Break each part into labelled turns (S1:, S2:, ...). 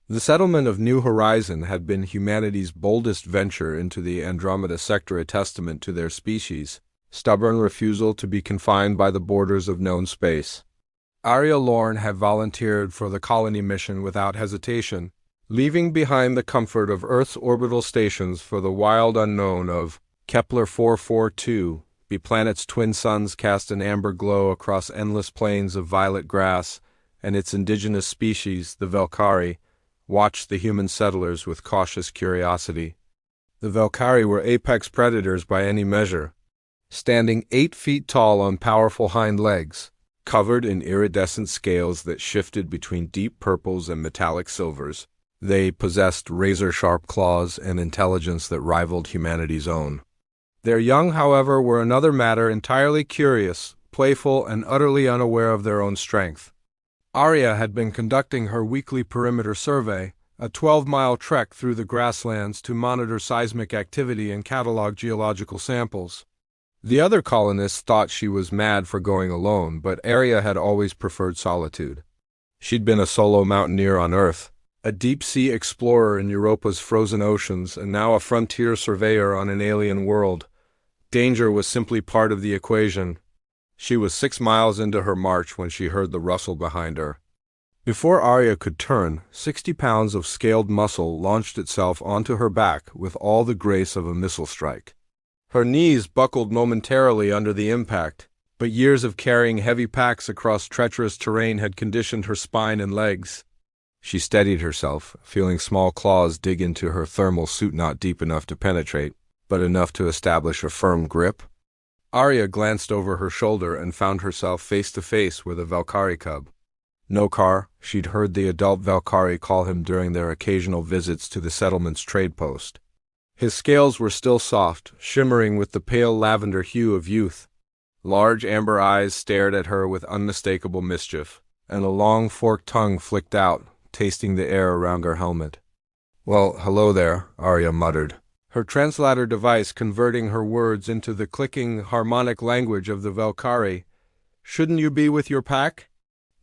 S1: The settlement of New Horizon had been humanity's boldest venture into the Andromeda sector, a testament to their species' stubborn refusal to be confined by the borders of known space. Arya Lorne had volunteered for the colony mission without hesitation, leaving behind the comfort of Earth's orbital stations for the wild unknown of Kepler 442. The planet's twin suns cast an amber glow across endless plains of violet grass, and its indigenous species, the Velkari, watched the human settlers with cautious curiosity. The Velkari were apex predators by any measure, standing 8 feet tall on powerful hind legs, covered in iridescent scales that shifted between deep purples and metallic silvers. They possessed razor-sharp claws and intelligence that rivaled humanity's own. Their young, however, were another matter, entirely curious, playful, and utterly unaware of their own strength. Arya had been conducting her weekly perimeter survey, a 12-mile trek through the grasslands to monitor seismic activity and catalog geological samples. The other colonists thought she was mad for going alone, but Arya had always preferred solitude. She'd been a solo mountaineer on Earth, a deep-sea explorer in Europa's frozen oceans, and now a frontier surveyor on an alien world. Danger was simply part of the equation. She was 6 miles into her march when she heard the rustle behind her. Before Arya could turn, 60 pounds of scaled muscle launched itself onto her back with all the grace of a missile strike. Her knees buckled momentarily under the impact, but years of carrying heavy packs across treacherous terrain had conditioned her spine and legs. She steadied herself, feeling small claws dig into her thermal suit, not deep enough to penetrate, but enough to establish a firm grip. Arya glanced over her shoulder and found herself face to face with a Velkari cub. Nokar, she'd heard the adult Velkari call him during their occasional visits to the settlement's trade post. His scales were still soft, shimmering with the pale lavender hue of youth. Large amber eyes stared at her with unmistakable mischief, and a long forked tongue flicked out, tasting the air around her helmet. "Well, hello there," Arya muttered, her translator device converting her words into the clicking, harmonic language of the Velkari. "Shouldn't you be with your pack?"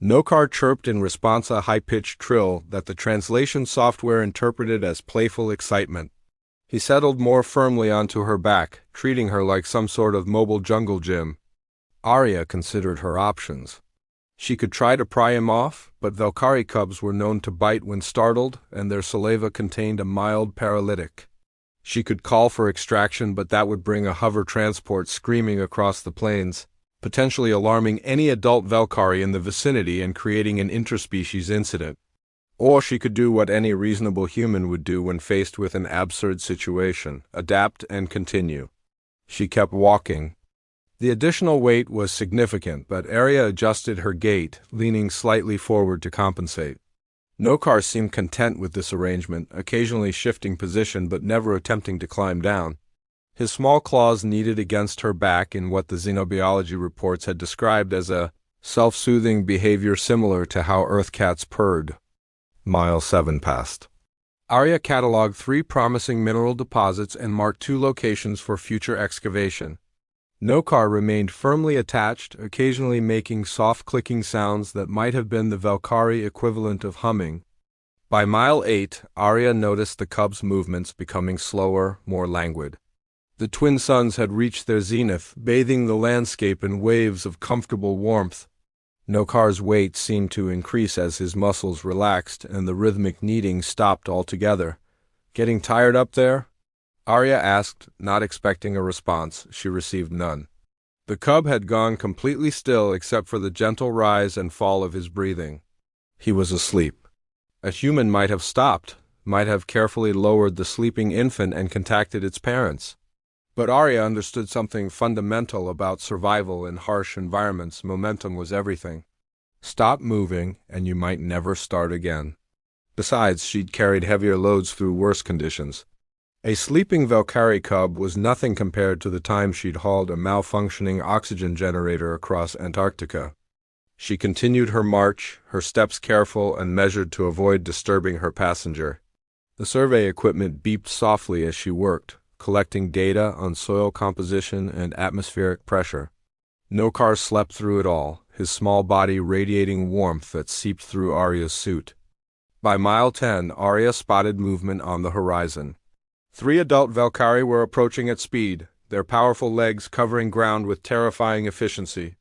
S1: Nokar chirped in response, a high-pitched trill that the translation software interpreted as playful excitement. He settled more firmly onto her back, treating her like some sort of mobile jungle gym. Arya considered her options. She could try to pry him off, but Velkari cubs were known to bite when startled, and their saliva contained a mild paralytic. She could call for extraction, but that would bring a hover transport screaming across the plains, potentially alarming any adult Velkari in the vicinity and creating an interspecies incident. Or she could do what any reasonable human would do when faced with an absurd situation: adapt and continue. She kept walking. The additional weight was significant, but Arya adjusted her gait, leaning slightly forward to compensate. Nokar seemed content with this arrangement, occasionally shifting position but never attempting to climb down. His small claws kneaded against her back in what the xenobiology reports had described as a self-soothing behavior similar to how Earth cats purred. Mile 7 passed. Arya cataloged 3 promising mineral deposits and marked 2 locations for future excavation. Nokar remained firmly attached, occasionally making soft clicking sounds that might have been the Velkari equivalent of humming. By mile 8, Arya noticed the cub's movements becoming slower, more languid. The twin suns had reached their zenith, bathing the landscape in waves of comfortable warmth. Nokar's weight seemed to increase as his muscles relaxed and the rhythmic kneading stopped altogether. "Getting tired up there?" Arya asked, not expecting a response. She received none. The cub had gone completely still except for the gentle rise and fall of his breathing. He was asleep. A human might have stopped, might have carefully lowered the sleeping infant and contacted its parents. But Arya understood something fundamental about survival in harsh environments. Momentum was everything. Stop moving, and you might never start again. Besides, she'd carried heavier loads through worse conditions. A sleeping Velkari cub was nothing compared to the time she'd hauled a malfunctioning oxygen generator across Antarctica. She continued her march, her steps careful and measured to avoid disturbing her passenger. The survey equipment beeped softly as she worked, collecting data on soil composition and atmospheric pressure. Nokar slept through it all, his small body radiating warmth that seeped through Arya's suit. By mile 10, Arya spotted movement on the horizon. 3 adult Valkyrie were approaching at speed, their powerful legs covering ground with terrifying efficiency.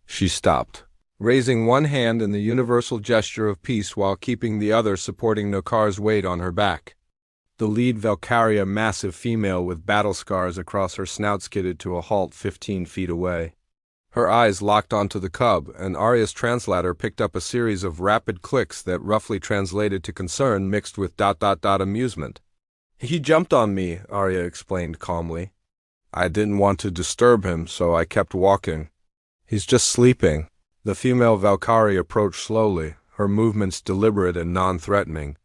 S1: She stopped, raising one hand in the universal gesture of peace while keeping the other supporting Nokar's weight on her back. The lead Valkyrie, a massive female with battle scars across her snout, skidded to a halt 15 feet away. Her eyes locked onto the cub, and Arya's translator picked up a series of rapid clicks that roughly translated to concern mixed with ... amusement. "He jumped on me," Arya explained calmly. "I didn't want to disturb him, so I kept walking. He's just sleeping." The female Valkyrie approached slowly, her movements deliberate and non-threatening.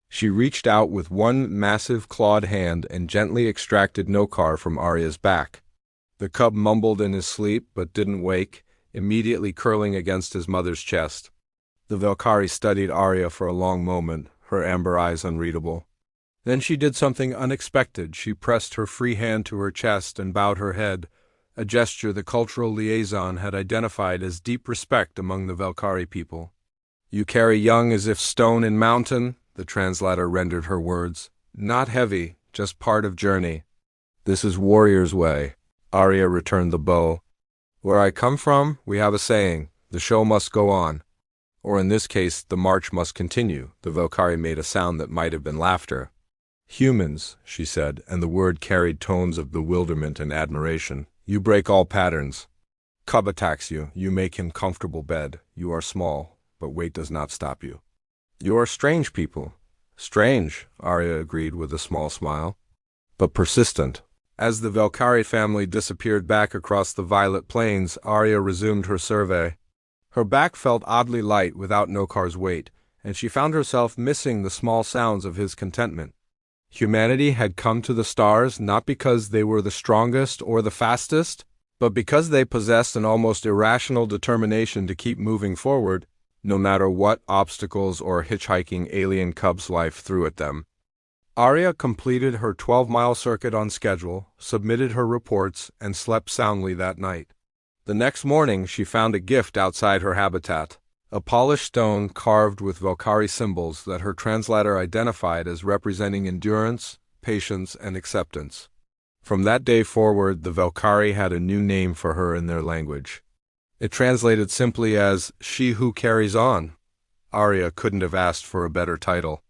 S1: She reached out with one massive clawed hand and gently extracted Nokar from Arya's back. The cub mumbled in his sleep but didn't wake, immediately curling against his mother's chest. The Valkyrie studied Arya for a long moment, her amber eyes unreadable. Then she did something unexpected. She pressed her free hand to her chest and bowed her head, a gesture the cultural liaison had identified as deep respect among the Valkyrie people. "You carry young as if stone in mountain," the translator rendered her words. "Not heavy, just part of journey. This is warrior's way." Arya returned the bow. "Where I come from, we have a saying, the show must go on. Or in this case, the march must continue." The Valkyrie made a sound that might have been laughter. "Humans," she said, and the word carried tones of bewilderment and admiration. "You break all patterns. Cub attacks you, you make him comfortable bed. You are small, but weight does not stop you. You are strange people." "Strange," Arya agreed with a small smile, "but persistent." As the Valkyrie family disappeared back across the violet plains, Arya resumed her survey. Her back felt oddly light without Nokar's weight, and she found herself missing the small sounds of his contentment. Humanity had come to the stars not because they were the strongest or the fastest, but because they possessed an almost irrational determination to keep moving forward, no matter what obstacles or hitchhiking alien cub's life threw at them. Arya completed her 12-mile circuit on schedule, submitted her reports, and slept soundly that night. The next morning she found a gift outside her habitat, a polished stone carved with Valkyrie symbols that her translator identified as representing endurance, patience, and acceptance. From that day forward, the Valkyrie had a new name for her in their language. It translated simply as "she who carries on." Arya couldn't have asked for a better title.